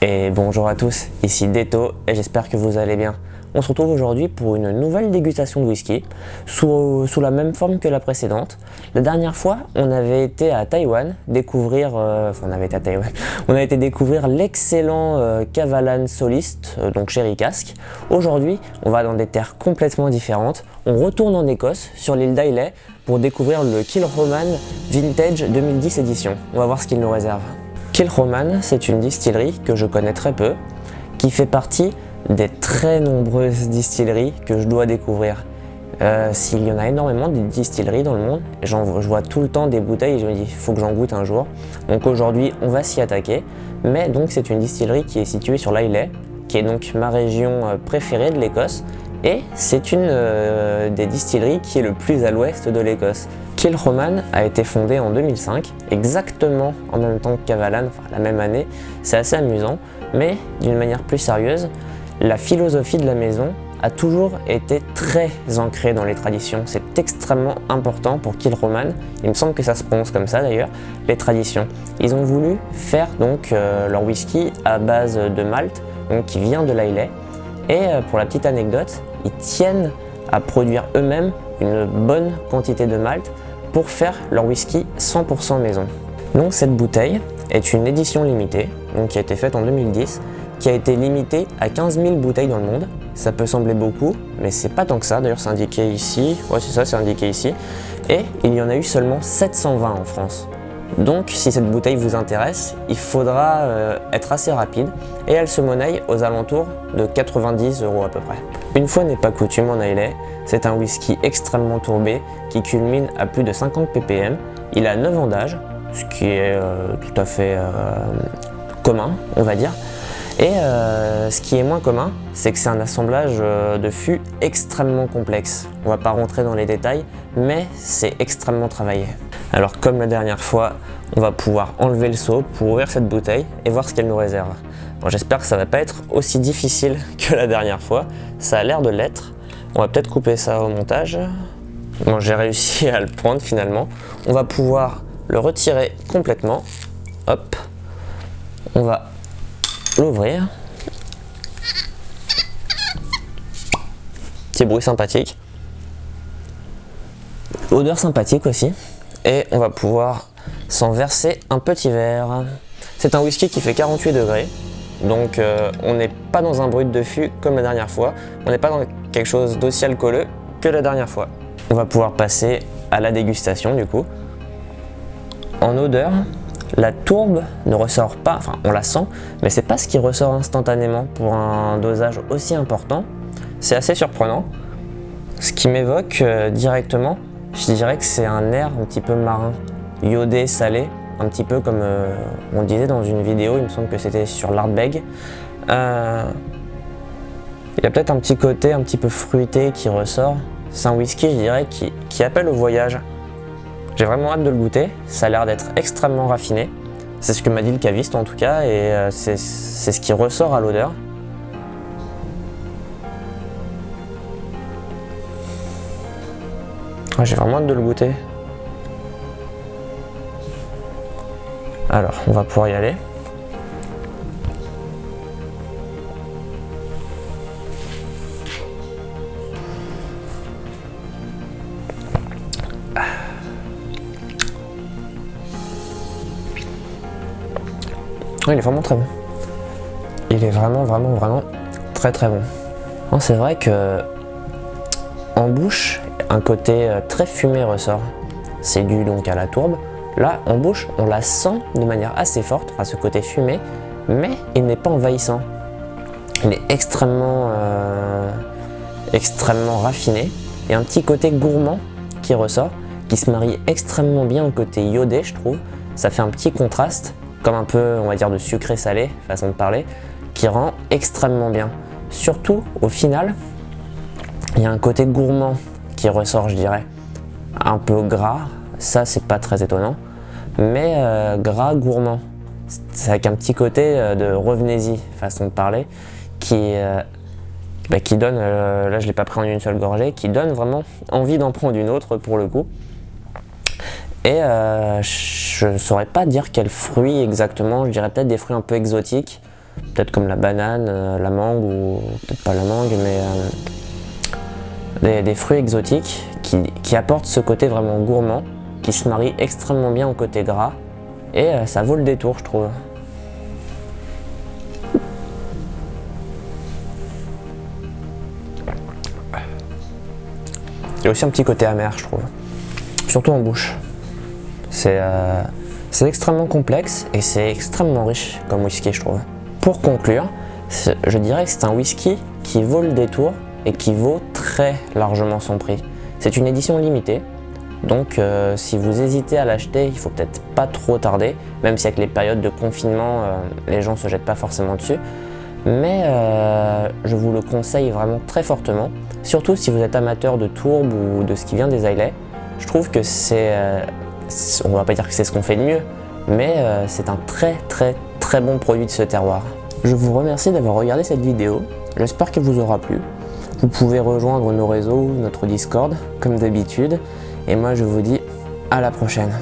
Et bonjour à tous, ici Deto et j'espère que vous allez bien. On se retrouve aujourd'hui pour une nouvelle dégustation de whisky, sous la même forme que la précédente. La dernière fois, on avait été à Taïwan découvrir, on a été découvrir l'excellent Kavalan Solist, donc Sherry Cask. Aujourd'hui, on va dans des terres complètement différentes. On retourne en Écosse, sur l'île d'Islay, pour découvrir le Kilchoman Vintage 2010 édition. On va voir ce qu'il nous réserve. Kilchoman, c'est une distillerie que je connais très peu, qui fait partie des très nombreuses distilleries que je dois découvrir. S'il y en a énormément de distilleries dans le monde, je vois tout le temps des bouteilles et je me dis il faut que j'en goûte un jour. Donc aujourd'hui on va s'y attaquer, mais donc c'est une distillerie qui est située sur l'Islay, qui est donc ma région préférée de l'Écosse, et c'est une des distilleries qui est le plus à l'ouest de l'Écosse. Kilchoman a été fondé en 2005, exactement en même temps que Kavalan, enfin la même année. C'est assez amusant, mais d'une manière plus sérieuse, la philosophie de la maison a toujours été très ancrée dans les traditions. C'est extrêmement important pour Kilchoman, il me semble que ça se prononce comme ça d'ailleurs, les traditions. Ils ont voulu faire donc leur whisky à base de malt, donc qui vient de l'Islay. Et pour la petite anecdote, ils tiennent à produire eux-mêmes une bonne quantité de malt pour faire leur whisky 100% maison. Donc cette bouteille est une édition limitée, donc qui a été faite en 2010, qui a été limitée à 15 000 bouteilles dans le monde. Ça peut sembler beaucoup, mais c'est pas tant que ça. D'ailleurs c'est indiqué ici, ouais c'est ça, c'est indiqué ici. Et il y en a eu seulement 720 en France. Donc si cette bouteille vous intéresse, il faudra être assez rapide et elle se monnaie aux alentours de 90 € à peu près. Une fois n'est pas coutume en Islay, c'est un whisky extrêmement tourbé qui culmine à plus de 50 ppm. Il a 9 ans d'âge, ce qui est tout à fait commun, on va dire. Et ce qui est moins commun, c'est que c'est un assemblage de fûts extrêmement complexe. On va pas rentrer dans les détails, mais c'est extrêmement travaillé. Alors comme la dernière fois, on va pouvoir enlever le seau pour ouvrir cette bouteille et voir ce qu'elle nous réserve. Bon, j'espère que ça va pas être aussi difficile que la dernière fois, ça a l'air de l'être. On va peut-être couper ça au montage. Bon, j'ai réussi à le prendre finalement. On va pouvoir le retirer complètement. Hop, on va l'ouvrir. Petit bruit sympathique. Odeur sympathique aussi. Et on va pouvoir s'en verser un petit verre. C'est un whisky qui fait 48 degrés. Donc on n'est pas dans un brut de fût comme la dernière fois. On n'est pas dans quelque chose d'aussi alcooleux que la dernière fois. On va pouvoir passer à la dégustation du coup. En odeur, la tourbe ne ressort pas, enfin on la sent, mais c'est pas ce qui ressort instantanément pour un dosage aussi important. C'est assez surprenant. Ce qui m'évoque directement, je dirais que c'est un air un petit peu marin, iodé, salé, un petit peu comme on disait dans une vidéo, il me semble que c'était sur l'Ardbeg. Il y a peut-être un petit côté un petit peu fruité qui ressort. C'est un whisky, je dirais, qui appelle au voyage. J'ai vraiment hâte de le goûter, ça a l'air d'être extrêmement raffiné. C'est ce que m'a dit le caviste en tout cas, et c'est ce qui ressort à l'odeur. Ouais, j'ai vraiment hâte de le goûter. Alors, on va pouvoir y aller. Il est vraiment très bon. Il est vraiment très bon. Non, c'est vrai que en bouche, un côté très fumé ressort. C'est dû donc à la tourbe. Là, en bouche, on la sent de manière assez forte, à ce côté fumé, mais il n'est pas envahissant. Il est extrêmement raffiné. Il y a un petit côté gourmand qui ressort, qui se marie extrêmement bien au côté iodé, je trouve. Ça fait un petit contraste, comme un peu, on va dire, de sucré-salé, façon de parler, qui rend extrêmement bien. Surtout, au final, il y a un côté gourmand qui ressort, je dirais. Un peu gras, ça c'est pas très étonnant, mais gras, gourmand. C'est avec un petit côté de revenez-y, façon de parler, qui donne, là je l'ai pas pris en une seule gorgée, qui donne vraiment envie d'en prendre une autre pour le coup. Et je ne saurais pas dire quels fruits exactement, je dirais peut-être des fruits un peu exotiques, peut-être comme la banane, la mangue, ou peut-être pas la mangue, mais des fruits exotiques qui apportent ce côté vraiment gourmand, qui se marie extrêmement bien au côté gras, et ça vaut le détour, je trouve. Il y a aussi un petit côté amer, je trouve, surtout en bouche. C'est extrêmement complexe et c'est extrêmement riche comme whisky, je trouve. Pour conclure, je dirais que c'est un whisky qui vaut le détour et qui vaut très largement son prix. C'est une édition limitée, donc si vous hésitez à l'acheter, il faut peut-être pas trop tarder, même si avec les périodes de confinement, les gens se jettent pas forcément dessus. Mais je vous le conseille vraiment très fortement, surtout si vous êtes amateur de tourbe ou de ce qui vient des Islay. Je trouve que on va pas dire que c'est ce qu'on fait de mieux, mais c'est un très bon produit de ce terroir. Je vous remercie d'avoir regardé cette vidéo, j'espère qu'elle vous aura plu. Vous pouvez rejoindre nos réseaux, notre Discord, comme d'habitude, et moi je vous dis à la prochaine.